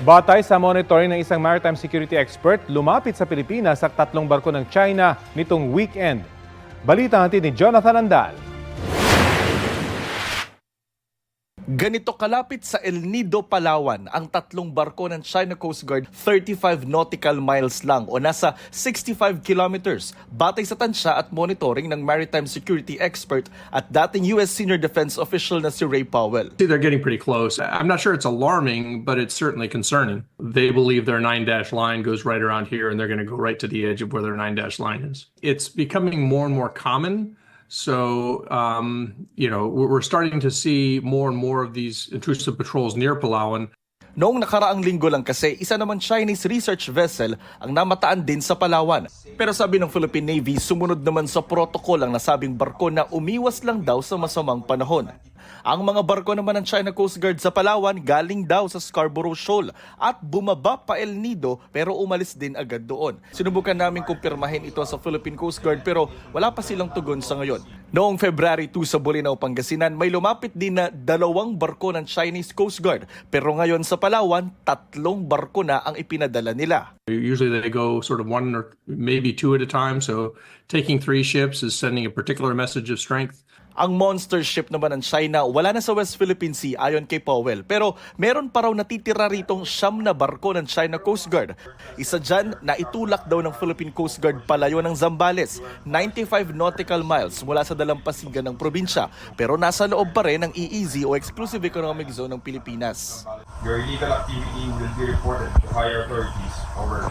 Batay sa monitoring ng isang maritime security expert, lumapit sa Pilipinas ang 3 barko ng China nitong weekend. Balita natin ni Jonathan Andal. Ganito kalapit sa El Nido, Palawan ang 3 barko ng China Coast Guard 35 nautical miles lang o nasa 65 kilometers batay sa tansya at monitoring ng maritime security expert at dating US senior defense official na si Ray Powell. They're getting pretty close. I'm not sure it's alarming, but it's certainly concerning. They believe their 9-dash line goes right around here and they're going to go right to the edge of where their 9-dash line is. It's becoming more and more common. So, we're starting to see more and more of these intrusive patrols near Palawan. Noong nakaraang linggo lang kasi, isa naman Chinese research vessel ang namataan din sa Palawan. Pero sabi ng Philippine Navy, sumunod naman sa protocol ang nasabing barko na umiwas lang daw sa masamang panahon. Ang mga barko naman ng China Coast Guard sa Palawan galing daw sa Scarborough Shoal at bumaba pa El Nido pero umalis din agad doon. Sinubukan namin kumpirmahin ito sa Philippine Coast Guard pero wala pa silang tugon sa ngayon. Noong February 2 sa Bolinao, Pangasinan, may lumapit din na 2 barko ng Chinese Coast Guard pero ngayon sa Palawan, 3 barko na ang ipinadala nila. Usually they go sort of 1 or maybe 2 at a time. So taking 3 ships is sending a particular message of strength. Ang monster ship naman ng China wala na sa West Philippine Sea ayon kay Powell. Pero meron pa raw natitira ritong 9 na barko ng China Coast Guard. Isa dyan na itulak daw ng Philippine Coast Guard palayo ng Zambales, 95 nautical miles mula sa dalampasigan ng probinsya. Pero nasa loob pa rin ng EEZ o Exclusive Economic Zone ng Pilipinas. Your illegal activity will be reported to higher authorities. Over.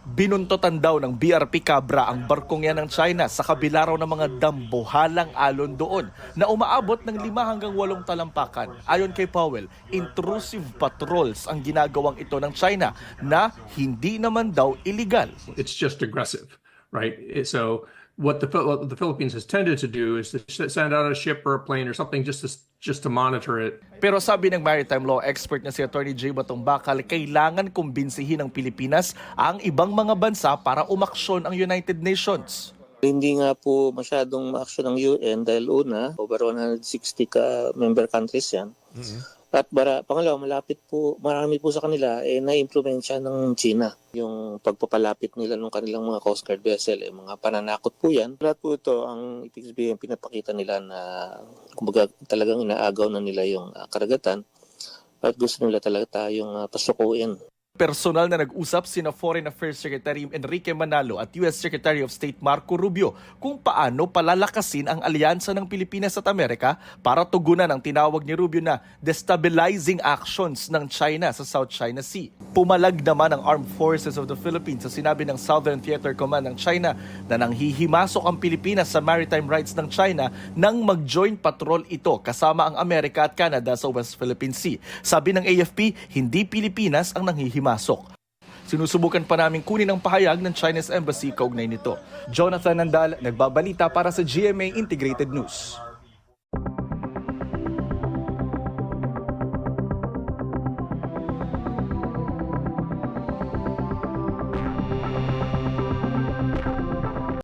Binuntotan daw ng BRP Cabra ang barkong yan ng China sa kabila raw ng mga dambuhalang alon doon na umaabot ng 5 hanggang 8 talampakan. Ayon kay Powell, intrusive patrols ang ginagawang ito ng China na hindi naman daw illegal. It's just aggressive, right? So what the Philippines has tended to do is to send out a ship or a plane or something just to monitor it. Pero sabi ng maritime law expert na si Attorney J. Batong Bakal, kailangan kumbinsihin ng Pilipinas ang ibang mga bansa para umaksyon ang United Nations. Hindi nga po masyadong ma-action ng UN dahil una, over 160 member countries yan. At pangalawa, marami po sa kanila na-implementa ng China. Yung pagpapalapit nila ng kanilang mga Coast Guard vessel, mga pananakot po yan. Lahat po ito, ang ibig sabihin, pinapakita nila na kumbaga talagang inaagaw na nila yung karagatan at gusto nila talaga tayong pasukuin. Personal na nag-usap sina Foreign Affairs Secretary Enrique Manalo at US Secretary of State Marco Rubio kung paano palalakasin ang alyansa ng Pilipinas at Amerika para tugunan ang tinawag ni Rubio na destabilizing actions ng China sa South China Sea. Pumalag naman ang Armed Forces of the Philippines sa sinabi ng Southern Theater Command ng China na nanghihimasok ang Pilipinas sa maritime rights ng China nang mag-join patrol ito kasama ang Amerika at Canada sa West Philippine Sea. Sabi ng AFP, hindi Pilipinas ang nanghihimasok. Sinusubukan pa namin kunin ang pahayag ng Chinese Embassy kaugnay nito. Jonathan Andal, nagbabalita para sa GMA Integrated News.